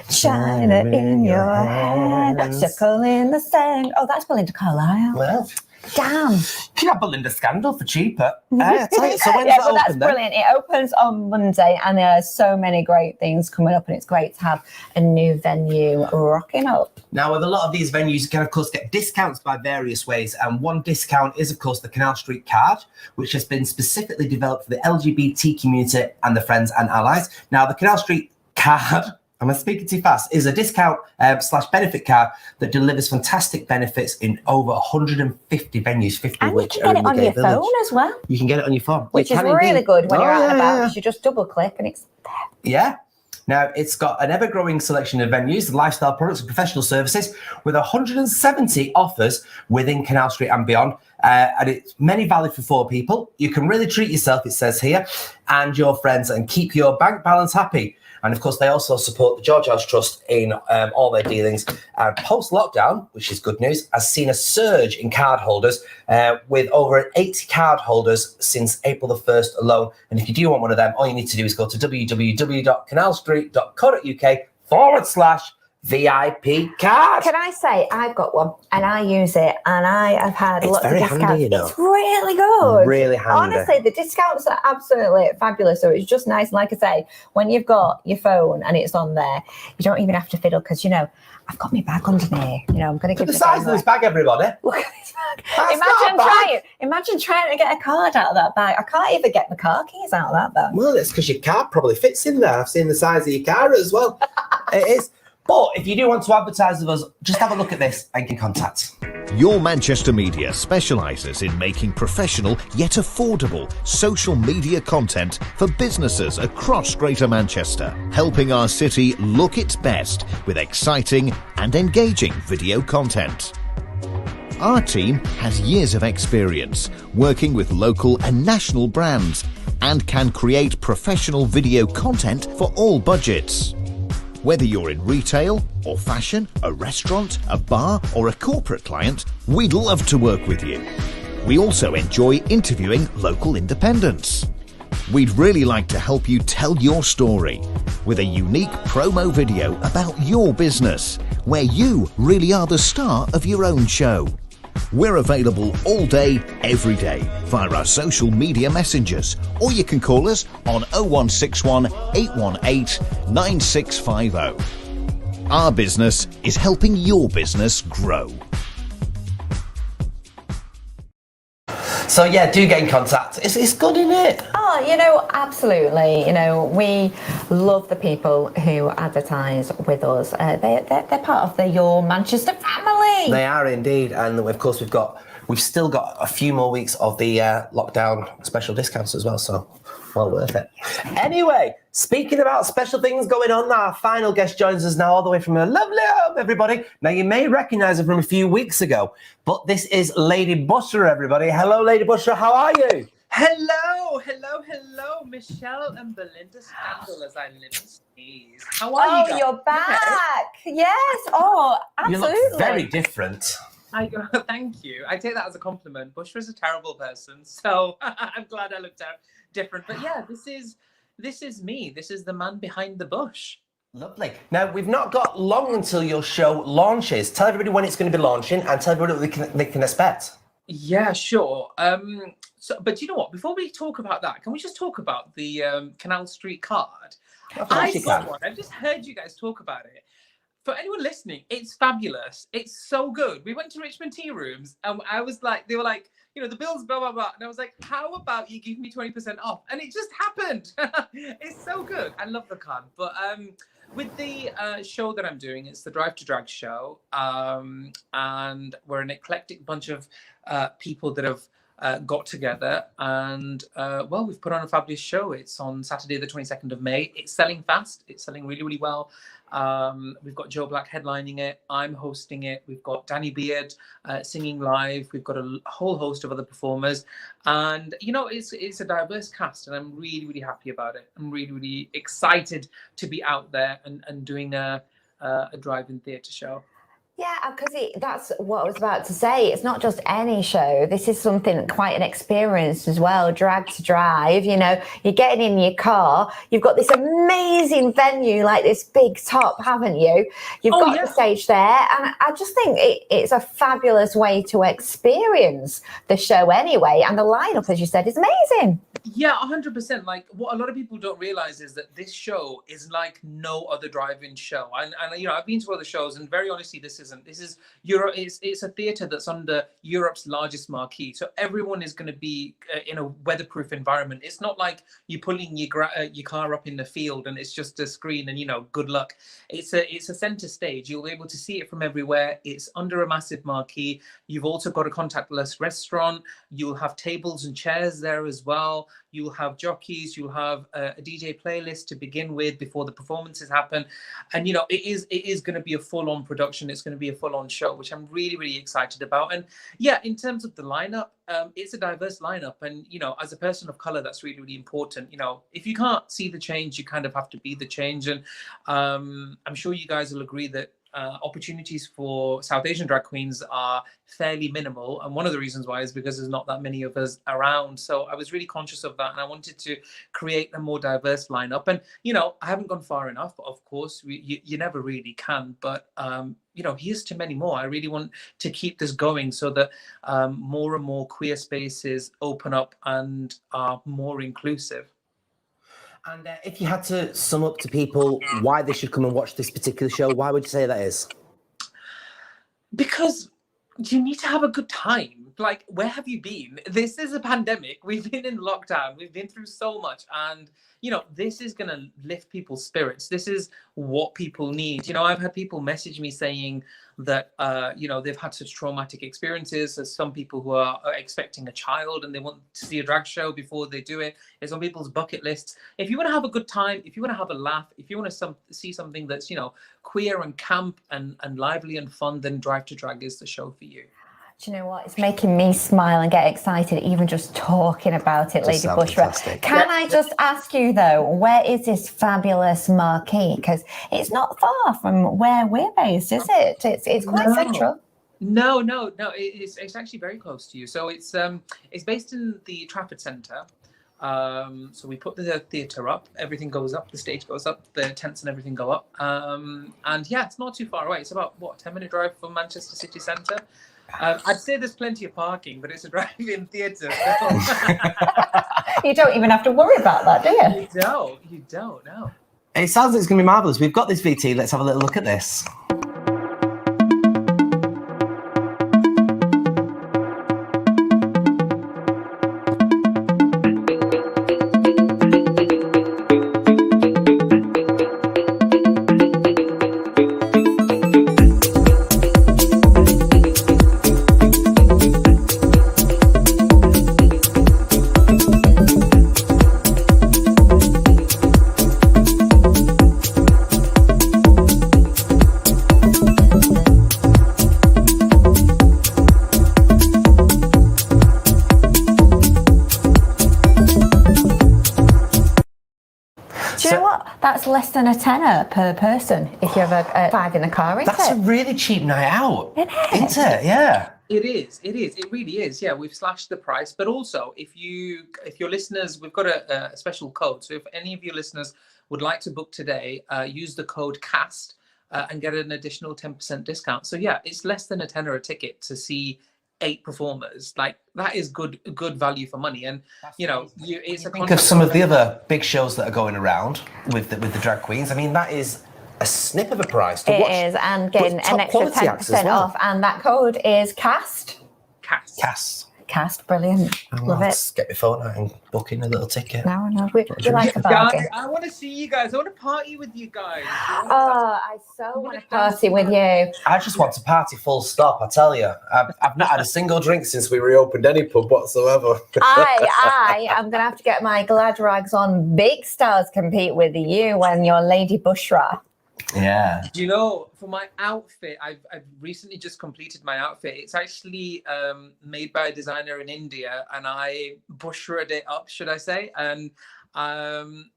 China in your hand. Circle in the sand. Oh, that's Belinda Carlisle. Well, Damn. you can have Belinda Scandal for cheaper. I tell you, so when's Yeah, that but that's open then? brilliant. It opens on Monday, and there are so many great things coming up, and it's great to have a new venue rocking up. Now, with a lot of these venues, you can, of course, get discounts by various ways. And one discount is, of course, the Canal Street card, which has been specifically developed for the LGBT community and the friends and allies. Now, the Canal Street card am I speaking too fast? Is a discount slash benefit card that delivers fantastic benefits in over 150 venues, 50 And of you which can are get in it the on gay your village. phone as well, You can get it on your phone. which You is can really indeed. good when you're out and about. Yeah. You just double click and it's there. Yeah. Now, it's got an ever-growing selection of venues, lifestyle products and professional services with 170 offers within Canal Street and beyond. And it's many valid for 4 people. You can really treat yourself, it says here, and your friends and keep your bank balance happy. And of course, they also support the George House Trust in all their dealings. Post-lockdown, which is good news, has seen a surge in card holders with over 80 card holders since April the 1st alone. And if you do want one of them, all you need to do is go to www.canalstreet.co.uk/VIP card. Can I say I've got one and I use it and I have had It's lots of very discounts. handy, you know. It's really good. Really handy. Honestly, the discounts are absolutely fabulous. So it's just nice. And like I say, when you've got your phone and it's on there, you don't even have to fiddle because, you know, I've got my bag under me. You know, I'm going to Look give at the size of this bag, everybody. Look at this bag. That's not a bag. Imagine trying to get a card out of that bag. I can't even get my car keys out of that bag. Well, it's because your car probably fits in there. I've seen the size of your car as well. It is. But if you do want to advertise with us, just have a look at this and get in contact. Your Manchester Media specialises in making professional yet affordable social media content for businesses across Greater Manchester, helping our city look its best with exciting and engaging video content. Our team has years of experience working with local and national brands and can create professional video content for all budgets. Whether you're in retail or fashion, a restaurant, a bar or a corporate client, we'd love to work with you. We also enjoy interviewing local independents. We'd really like to help you tell your story with a unique promo video about your business, where you really are the star of your own show. We're available all day, every day, via our social media messengers, or you can call us on 0161 818 9650. Our business is helping your business grow. So yeah, do get in contact. It's good, isn't it? Oh, you know, absolutely. You know, we love the people who advertise with us. They're part of the Your Manchester family. They are indeed, and of course we've still got a few more weeks of the lockdown special discounts as well. So well worth it. Anyway, speaking about special things going on, our final guest joins us now all the way from a lovely home, everybody. Now, you may recognise her from a few weeks ago, but this is Lady Butter, everybody. Hello, Lady Butter, how are you? Hello, Michelle and Belinda Scandal as I live and sneeze. How are you guys? You're back. Yes. Oh, absolutely. You look very different. Thank you. I take that as a compliment. Bushra is a terrible person, so I'm glad I looked out different. But yeah, this is me. This is the man behind the bush. Lovely. Now, we've not got long until your show launches. Tell everybody when it's going to be launching and tell everybody what they can expect. Yeah, sure. But you know what? Before we talk about that, can we just talk about the Canal Street card? I've got one. I've just heard you guys talk about it. For anyone listening, it's fabulous. It's so good. We went to Richmond Tea Rooms and I was like, they were like, you know, the bill's blah, blah, blah. And I was like, how about you give me 20% off? And it just happened. It's so good. I love the card. But with the show that I'm doing, it's the Drive to Drag show. And we're an eclectic bunch of people that have got together and well, we've put on a fabulous show. It's on Saturday the 22nd of May. It's selling fast. It's selling really, really well. We've got Joe Black headlining it. I'm hosting it. We've got Danny Beard singing live. We've got a whole host of other performers, and you know, it's a diverse cast, and I'm really, really happy about it. I'm really, really excited to be out there and doing a drive-in theatre show. Yeah, because that's what I was about to say. It's not just any show. This is something quite an experience as well. Drag to drive, you know, you're getting in your car. You've got this amazing venue, like this big top, haven't you? You've got the stage there. And I just think it's a fabulous way to experience the show anyway. And the lineup, as you said, is amazing. Yeah, 100%. Like, what a lot of people don't realize is that this show is like no other drive-in show. And you know, I've been to other shows, and very honestly, this is isn't. This is Europe. It's a theatre that's under Europe's largest marquee, so everyone is going to be in a weatherproof environment. It's not like you're pulling your car up in the field and it's just a screen and good luck. It's a centre stage. You'll be able to see it from everywhere. It's under a massive marquee. You've also got a contactless restaurant. You'll have tables and chairs there as well. You'll have jockeys. You'll have a DJ playlist to begin with before the performances happen. And it is going to be a full-on production. It's going to be a full-on show, which I'm really, really excited about. And yeah, in terms of the lineup, it's a diverse lineup. And as a person of color, that's really, really important. If you can't see the change, you kind of have to be the change. And I'm sure you guys will agree that opportunities for South Asian drag queens are fairly minimal, and one of the reasons why is because there's not that many of us around. So I was really conscious of that, and I wanted to create a more diverse lineup. And I haven't gone far enough, but of course you never really can. But here's to many more. I really want to keep this going so that more and more queer spaces open up and are more inclusive. And if you had to sum up to people why they should come and watch this particular show, why would you say that is? Because you need to have a good time. Like, where have you been? This is a pandemic. We've been in lockdown. We've been through so much. And, this is going to lift people's spirits. This is what people need. I've had people message me saying that, they've had such traumatic experiences. There's some people who are expecting a child and they want to see a drag show before they do it. It's on people's bucket lists. If you want to have a good time, if you want to have a laugh, if you want to see something that's, queer and camp and lively and fun, then Drive to Drag is the show for you. Do you know what? It's making me smile and get excited even just talking about it, Lady Bushra. Can I just ask you, though, where is this fabulous marquee? Because it's not far from where we're based, is it? It's quite central. No. It's actually very close to you. So it's based in the Trafford Centre. So we put the theatre up, everything goes up, the stage goes up, the tents and everything go up. And yeah, it's not too far away. It's about, 10-minute drive from Manchester City Centre. I'd say there's plenty of parking, but it's a drive-in theatre. You don't even have to worry about that, do you? You don't, no. It sounds like it's going to be marvellous. We've got this VT. Let's have a little look at this. That's less than a tenner per person if you have a 5 in the car, isn't it? That's a really cheap night out. Isn't it? Yeah. It is. It really is. Yeah, we've slashed the price. But also, if your listeners, we've got a special code. So if any of your listeners would like to book today, use the code CAST and get an additional 10% discount. So yeah, it's less than a tenner a ticket to see 8 performers. Like, that is good value for money. And it's a think of some of the other big shows that are going around with the drag queens. I mean, that is a snip of a price to watch. It is, and getting an extra 10% off. And that code is CAST. Cast, brilliant. Love it. Get my phone out and book in a little ticket. No, we like a bargain. I want to see you guys. I want to party with you guys. I so want to party with you. I just want to party full stop, I tell you. I've not had a single drink since we reopened any pub whatsoever. I am going to have to get my glad rags on. Big stars compete with you and your Lady Bushra. Yeah. Do you know, for my outfit, I've recently just completed my outfit. It's actually made by a designer in India, and I bushraed it up, should I say? And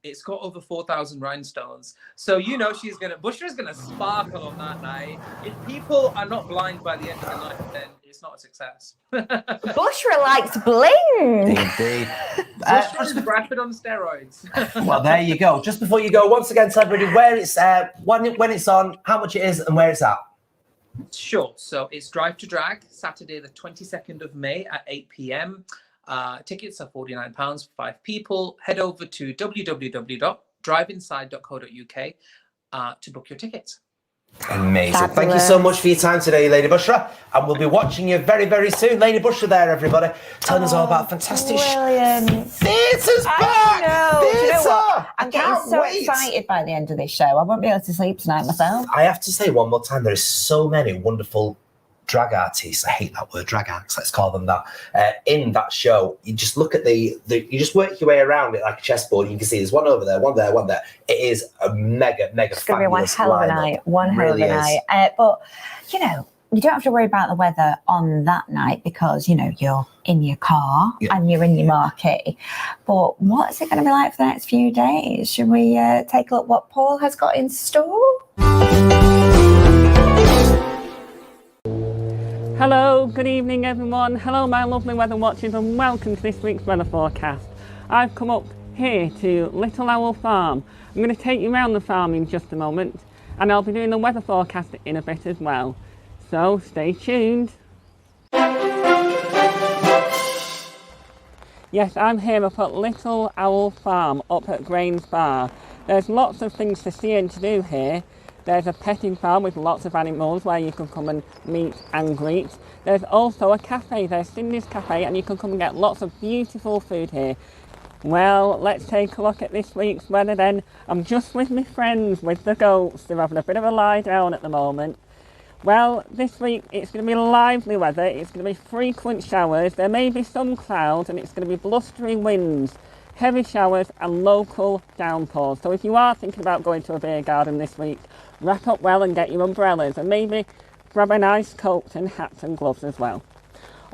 it's got over 4,000 rhinestones. So Bushra's gonna sparkle on that night. If people are not blind by the end of the night, then it's not a success. Bushra likes bling. Indeed. Bushra's Bradford on steroids. Well, there you go. Just before you go, once again, tell everybody where it's when it's on, how much it is, and where it's at. Sure. So it's Drive to Drag, Saturday the 22nd of May at 8 p.m. Tickets are £49 for 5 people. Head over to www.driveinside.co.uk to book your tickets. Amazing. Fabulous. Thank you so much for your time today, Lady Bushra. And we'll be watching you very, very soon. Lady Bushra there, everybody. Telling us all about fantastic Brilliant. theatre's back. I know. Do you know what? Theatre. I'm getting so excited by the end of this show. I won't be able to sleep tonight myself. I have to say one more time, there is so many wonderful drag artists. I hate that word, drag acts, let's call them that. In that show, you just look at you just work your way around it like a chessboard. You can see there's one over there, one there, one there. It is a mega It's going to be one hell of a night. One hell of a night. But, you know, you don't have to worry about the weather on that night because, you know, you're in your car and you're in your marquee. But what's it going to be like for the next few days? Should we take a look what Paul has got in store? Hello, good evening everyone. Hello my lovely weather watchers and welcome to this week's weather forecast. I've come up here to Little Owl Farm. I'm going to take you around the farm in just a moment and I'll be doing the weather forecast in a bit as well. So stay tuned. Yes, I'm here up at Little Owl Farm up at Grange Bar. There's lots of things to see and to do here. There's a petting farm with lots of animals where you can come and meet and greet. There's also a cafe, there's Cindy's Cafe, and you can come and get lots of beautiful food here. Well, let's take a look at this week's weather then. I'm just with my friends, with the goats. They're having a bit of a lie down at the moment. Well, this week it's going to be lively weather. It's going to be frequent showers. There may be some clouds and it's going to be blustery winds, heavy showers and local downpours. So if you are thinking about going to a beer garden this week, wrap up well and get your umbrellas and maybe grab a nice coat and hats and gloves as well.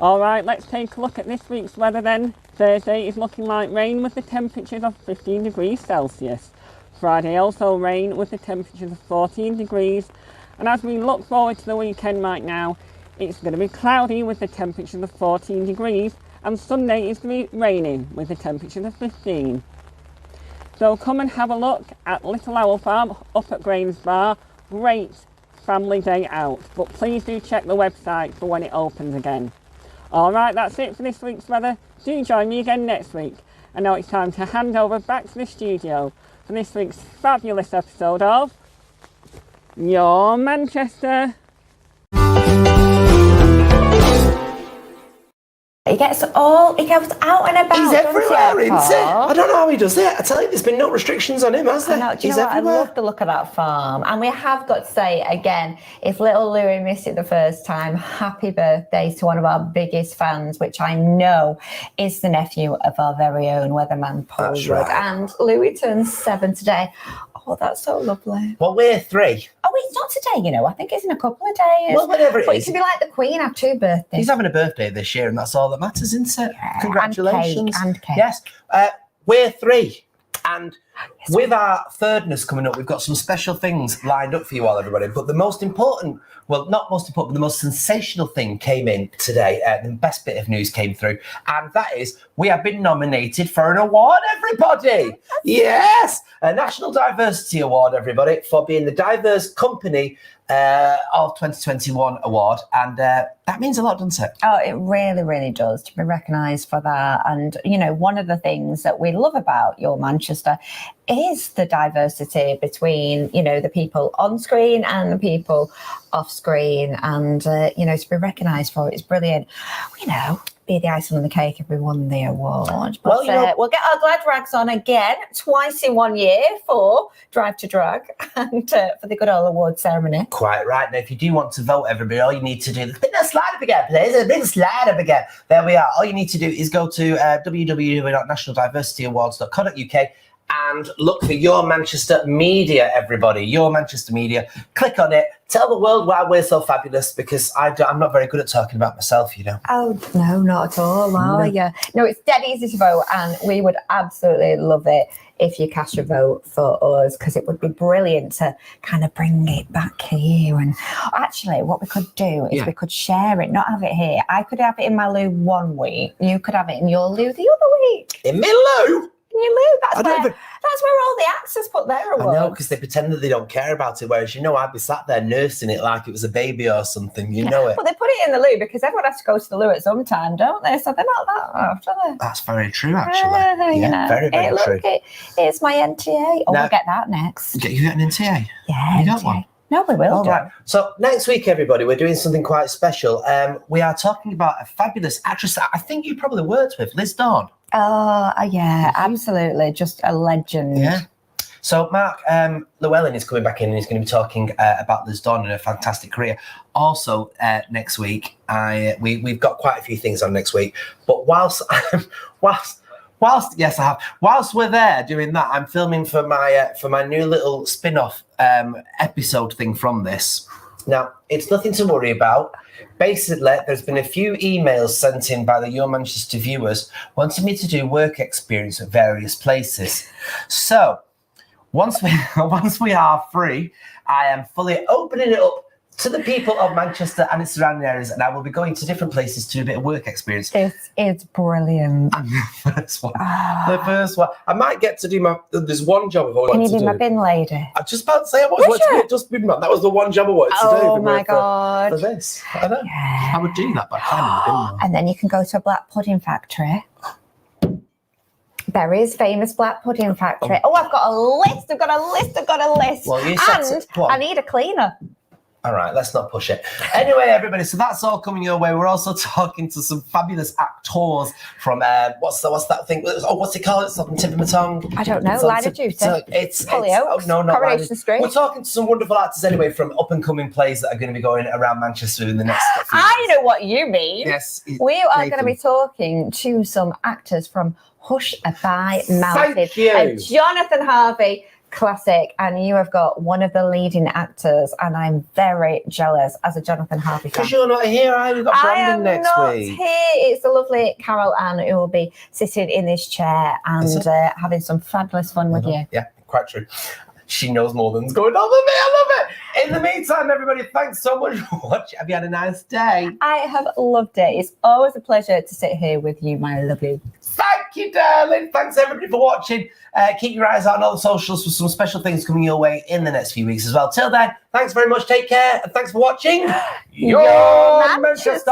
Alright, let's take a look at this week's weather then. Thursday is looking like rain with the temperatures of 15 degrees Celsius. Friday also rain with the temperatures of 14 degrees. And as we look forward to the weekend right now, it's going to be cloudy with the temperatures of 14 degrees. And Sunday is going to be raining with the temperatures of 15. So come and have a look at Little Owl Farm up at Grange Bar. Great family day out. But please do check the website for when it opens again. Alright, that's it for this week's weather. Do join me again next week. And now it's time to hand over back to the studio for this week's fabulous episode of Your Manchester. He goes out and about. He's everywhere, isn't he? Paul? I don't know how he does it. I tell you, there's been no restrictions on him, has there? Do you know what? everywhere. I love the look of that farm. And we have got to say again, if little Louis missed it the first time, happy birthday to one of our biggest fans, which I know is the nephew of our very own weatherman, Paul Wood. Right. And Louis turns 7 today. Oh, that's so lovely. Well, we're 3. Oh, it's not today, you know. I think it's in a couple of days. Well, whatever it but is. It can be like the Queen, have 2 birthdays. He's having a birthday this year, and that's all that matters, isn't it? Yeah, Congratulations. And cake. Yes. We're 3. And with our thirdness coming up, we've got some special things lined up for you all, everybody. But the most important, well, not most important, but the most sensational thing came in today. The best bit of news came through. And that is, we have been nominated for an award, everybody. Yes. A National Diversity Award, everybody, for being the Diverse Company of 2021 award. And that means a lot, doesn't it? Oh, it really, really does, to be recognised for that. And, you know, one of the things that we love about Your Manchester is the diversity between, you know, the people on screen and the people off screen. And, you know, to be recognised for it is brilliant. You know, be the icing on the cake if we won the award. But Well, you know, we'll get our glad rags on again twice in 1 year for Drive to Drag and for the good old award ceremony. Quite right. Now, if you do want to vote, everybody, all you need to do, bring that slide up again, please. Bring the slide up again. There we are. All you need to do is go to www.nationaldiversityawards.co.uk and look for Your Manchester Media, everybody. Your Manchester Media. Click on it. Tell the world why we're so fabulous, because I'm not very good at talking about myself, you know. Oh, no, not at all, are you? No, it's dead easy to vote, and we would absolutely love it if you cast your vote for us, because it would be brilliant to kind of bring it back here. And actually, what we could do is we could share it, not have it here. I could have it in my loo 1 week. You could have it in your loo the other week. In my loo? You loo. That's where all the actors put their awards. I know, because they pretend that they don't care about it, whereas, you know, I'd be sat there nursing it like it was a baby or something, you know it. But they put it in the loo because everyone has to go to the loo at some time, don't they? So they're not that off, are they? That's very true, actually. You know. Very, very true. Here's my NTA. Oh, Now, we'll get that next. You get an NTA? Yeah. You got one? No, we will. All right. So next week, everybody, we're doing something quite special. We are talking about a fabulous actress that I think you probably worked with, Liz Dawn. Oh, yeah, absolutely. Just a legend. Yeah. So Mark Llewellyn is coming back in and he's going to be talking about Liz Dawn and her fantastic career. Also, next week, we've got quite a few things on next week. But whilst yes, I have. Whilst we're there doing that, I'm filming for my new little spin-off episode thing from this. Now, it's nothing to worry about. Basically, there's been a few emails sent in by the Your Manchester viewers wanting me to do work experience at various places. So, once we are free, I am fully opening it up to the people of Manchester and its surrounding areas, and I will be going to different places to do a bit of work experience. It's brilliant. And the first one, I might get to do there's one job I've always Can wanted you to be do. my bin lady? I just about to say I wanted to be a dustbin man. That was the one job I wanted to do. Oh my God. For this. I know. Yeah. I would do that, but I can't be a bin man. And then you can go to a black pudding factory. Berry's famous black pudding factory. Oh, I've got a list. I've got a list. Well, you and I need a cleaner. All right, let's not push it. Anyway, everybody, so that's all coming your way. We're also talking to some fabulous actors from what's that thing? Oh, what's it called? It's on the tip of my tongue. I don't know. Line of Duty. It's Hollyoaks. No, not Coronation Street. We're talking to some wonderful actors anyway from up and coming plays that are going to be going around Manchester in the next few I years. know what you mean. Yes. We are going to be talking to some actors from Hush by Mouthy. Thank you. A Jonathan Harvey classic, and you have got one of the leading actors, and I'm very jealous as a Jonathan Harvey fan. Because you're not here, we've got Brandon next week. I am not here. It's the lovely Carol Ann who will be sitting in this chair and having some fabulous fun with you. Yeah, quite true. She knows more than's going on with me. I love it. In the meantime, everybody, thanks so much for watching. Have you had a nice day? I have loved it. It's always a pleasure to sit here with you, my lovely. Thank you, darling. Thanks, everybody, for watching. Keep your eyes out on all the socials for some special things coming your way in the next few weeks as well. Till then, thanks very much. Take care. And thanks for watching. Your Manchester.